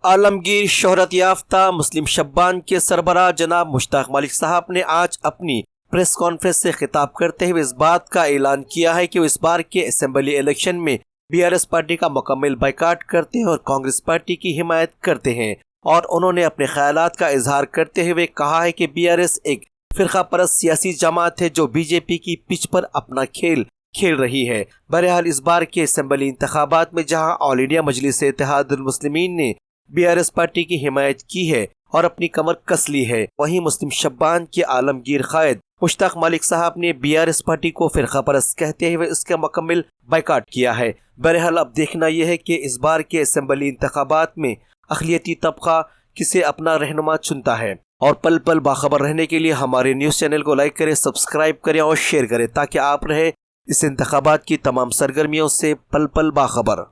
आलमगीर शोहरत याफ्ता मुस्लिम शब्बान के सरबराह जनाब मुश्ताक मलिक साहब ने आज अपनी प्रेस कॉन्फ्रेंस से खिताब करते हुए इस बात का ऐलान किया है कि वो इस बार के असेंबली इलेक्शन में बीआरएस पार्टी का मुकम्मल बाइकाट करते हैं और कांग्रेस पार्टी की हिमायत करते हैं। और उन्होंने अपने ख्यालात का इजहार करते हुए कहा है कि बीआरएस एक फिरका परस्त सियासी जमात है जो बीजेपी की पिच पर अपना खेल खेल रही है। बहरहाल इस बार के असेंबली इंतखाबात में जहां ऑल इंडिया मजलिस इत्तेहादुल मुस्लिमीन ने बीआरएस पार्टी की हिमायत की है और अपनी कमर कस ली है, वहीं मुस्लिम शब्बान के आलमगीर कायद मुश्ताक मलिक साहब ने बीआरएस पार्टी को फिरका परस्त कहते हुए इसका मुकम्मल बाइकाट किया है। बहरहाल अब देखना यह है कि इस बार के असेंबली इंतखाबात में अक़लियती तबका किसे अपना रहनुमा चुनता है। और पल पल बाखबर रहने के लिए हमारे न्यूज़ चैनल को लाइक करें, सब्सक्राइब करें और शेयर करें ताकि आप रहे इस इंतखाबात की तमाम सरगर्मियों से पल पल बाखबर।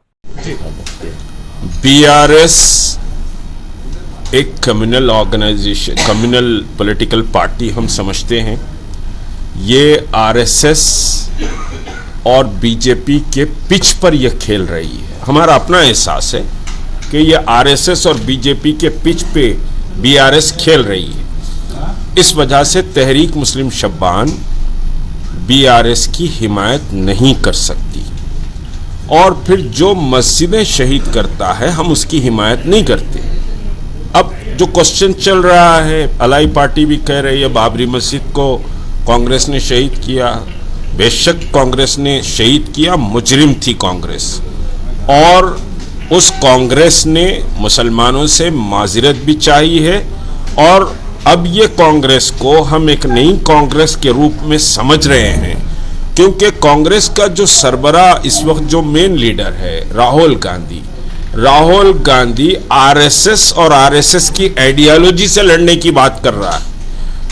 बीआरएस एक communal organisation, communal political party हम समझते हैं। ये आरएसएस और बीजेपी के पिच पर यह खेल रही है। हमारा अपना एहसास है कि यह आरएसएस और बीजेपी के पिच पे बीआरएस खेल रही है। इस वजह से तहरीक मुस्लिम शब्बान बीआरएस की हिमायत नहीं कर सकती और फिर जो मस्जिदें शहीद करता है हम उसकी हिमायत नहीं करते। अब जो क्वेश्चन चल रहा है, अलाई पार्टी भी कह रही है बाबरी मस्जिद को कांग्रेस ने शहीद किया। बेशक कांग्रेस ने शहीद किया, मुजरिम थी कांग्रेस, और उस कांग्रेस ने मुसलमानों से माज़िरत भी चाहिए है। और अब ये कांग्रेस को हम एक नई कांग्रेस के रूप में समझ रहे हैं, क्योंकि कांग्रेस का जो सरबराह इस वक्त जो मेन लीडर है राहुल गांधी आरएसएस और आरएसएस की आइडियोलॉजी से लड़ने की बात कर रहा है।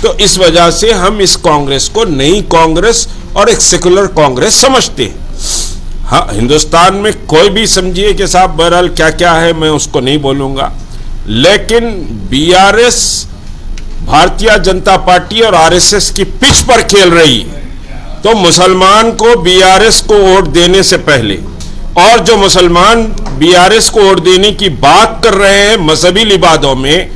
तो इस वजह से हम इस कांग्रेस को नई कांग्रेस और एक सेकुलर कांग्रेस समझते हैं। हाँ, हिंदुस्तान में कोई भी समझिए कि साहब बहरहाल क्या क्या है, मैं उसको नहीं बोलूंगा, लेकिन बीआरएस भारतीय जनता पार्टी और आरएसएस की पिच पर खेल रही है। तो मुसलमान को बीआरएस को वोट देने से पहले, और जो मुसलमान बीआरएस को वोट देने की बात कर रहे हैं मजहबी लिबादों में,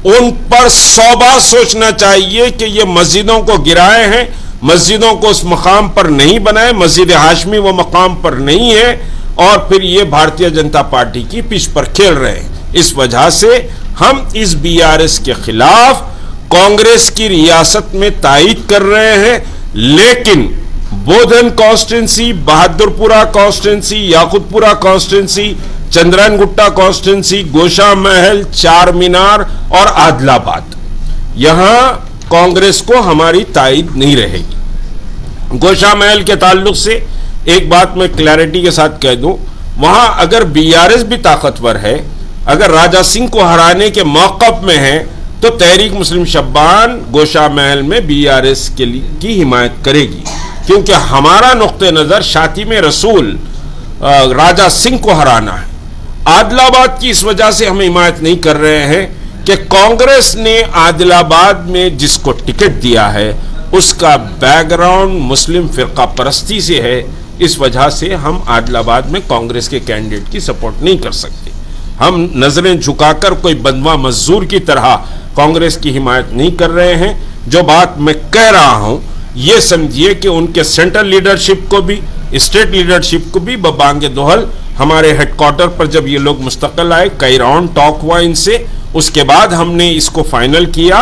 उन पर 100 बार सोचना चाहिए कि ये मस्जिदों को गिराए हैं, मस्जिदों को उस मकाम पर नहीं बनाए, मस्जिद हाशमी वो मकाम पर नहीं है, और फिर ये भारतीय जनता पार्टी की पिच पर खेल रहे हैं। इस वजह से हम इस बीआरएस के खिलाफ कांग्रेस की रियासत में तायद कर रहे हैं। लेकिन Bodhan constituency, Bahadurpura constituency, Yakutpura constituency, Chandrayan Gutta constituency, Gosha Mahal, चार मीनार और आदिलाबाद, यहां कांग्रेस को हमारी तायद नहीं रहेगी। गोशा महल के ताल्लुक से एक बात मैं क्लैरिटी के साथ कह दूं, वहां अगर बीआरएस भी ताकतवर है, अगर राजा सिंह को हराने के मौक़िफ़ में है, तो तहरीक मुस्लिम शब्बान गोशा महल में बीआरएस की हिमायत करेगी, क्योंकि हमारा नुक्ते नज़र शातिम रसूल राजा सिंह को हराना है। आदिलाबाद की इस वजह से हम हिमायत नहीं कर रहे हैं कि कांग्रेस ने आदिलाबाद में जिसको टिकट दिया है उसका बैकग्राउंड मुस्लिम फिरका परस्ती से है। इस वजह से हम आदिलाबाद में कांग्रेस के कैंडिडेट की सपोर्ट नहीं कर सकते। हम नजरें झुकाकर कोई बंदवा मजदूर की तरह कांग्रेस की हिमायत नहीं कर रहे हैं। जो बात मैं कह रहा हूं ये समझिए कि उनके सेंट्रल लीडरशिप को भी, स्टेट लीडरशिप को भी बबांगे दोहल हमारे हेडक्वार्टर पर जब ये लोग मुस्तकिल आए, कई राउंड टॉक हुआ इनसे, उसके बाद हमने इसको फाइनल किया।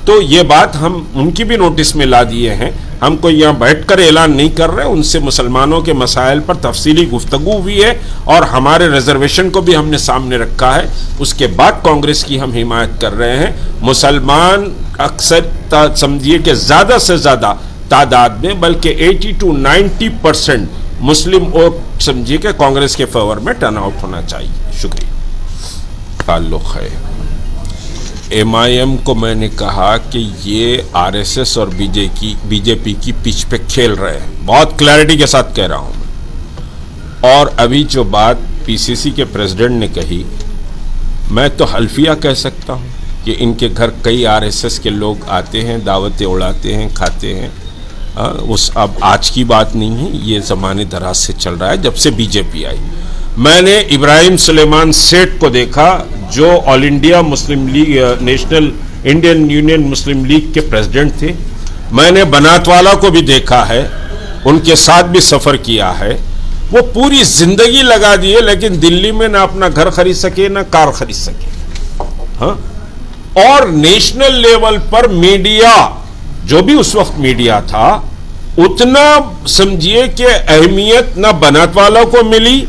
तो ये बात हम उनकी भी नोटिस में ला दिए हैं। हम कोई यहाँ बैठकर ऐलान नहीं कर रहे, उनसे मुसलमानों के मसाइल पर तफसीली गुफ्तगू हुई है और हमारे रिजर्वेशन को भी हमने सामने रखा है। उसके बाद कांग्रेस की हम हिमायत कर रहे हैं। मुसलमान अक्सर समझिए कि ज़्यादा से ज़्यादा तादाद में, बल्कि 80 to 90% मुस्लिम वोट समझिए कि कांग्रेस के फेवर में टर्न आउट होना चाहिए। शुक्रिया। ताल्लुक़ है एमआईएम को मैंने कहा कि ये आरएसएस और बीजेपी की पिच पे खेल रहे हैं, बहुत क्लैरिटी के साथ कह रहा हूँ मैं। और अभी जो बात पीसीसी के प्रेसिडेंट ने कही, मैं तो हल्फिया कह सकता हूँ कि इनके घर कई आरएसएस के लोग आते हैं, दावतें उड़ाते हैं, खाते हैं। उस अब आज की बात नहीं है, ये ज़माने दराज से चल रहा है जब से बीजेपी आई। मैंने इब्राहिम सुलेमान सेठ को देखा जो all India Muslim League national Indian union Muslim League के प्रेसिडेंट थे। मैंने बनातवाला को भी देखा है, उनके साथ भी सफर किया है। वो पूरी जिंदगी लगा दिए, लेकिन दिल्ली में ना अपना घर खरीद सके ना कार खरीद सके। हाँ, और नेशनल लेवल पर मीडिया, जो भी उस वक्त मीडिया था, उतना समझिए कि अहमियत ना बनातवाला को मिली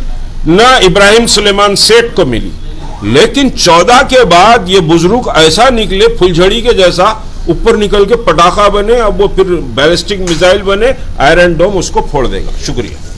ना इब्राहिम सुलेमान सेठ को मिली। लेकिन 14 के बाद ये बुजुर्ग ऐसा निकले फुलझड़ी के जैसा, ऊपर निकल के पटाखा बने, अब वो फिर बैलिस्टिक मिसाइल बने, आयरन डोम उसको फोड़ देगा। शुक्रिया।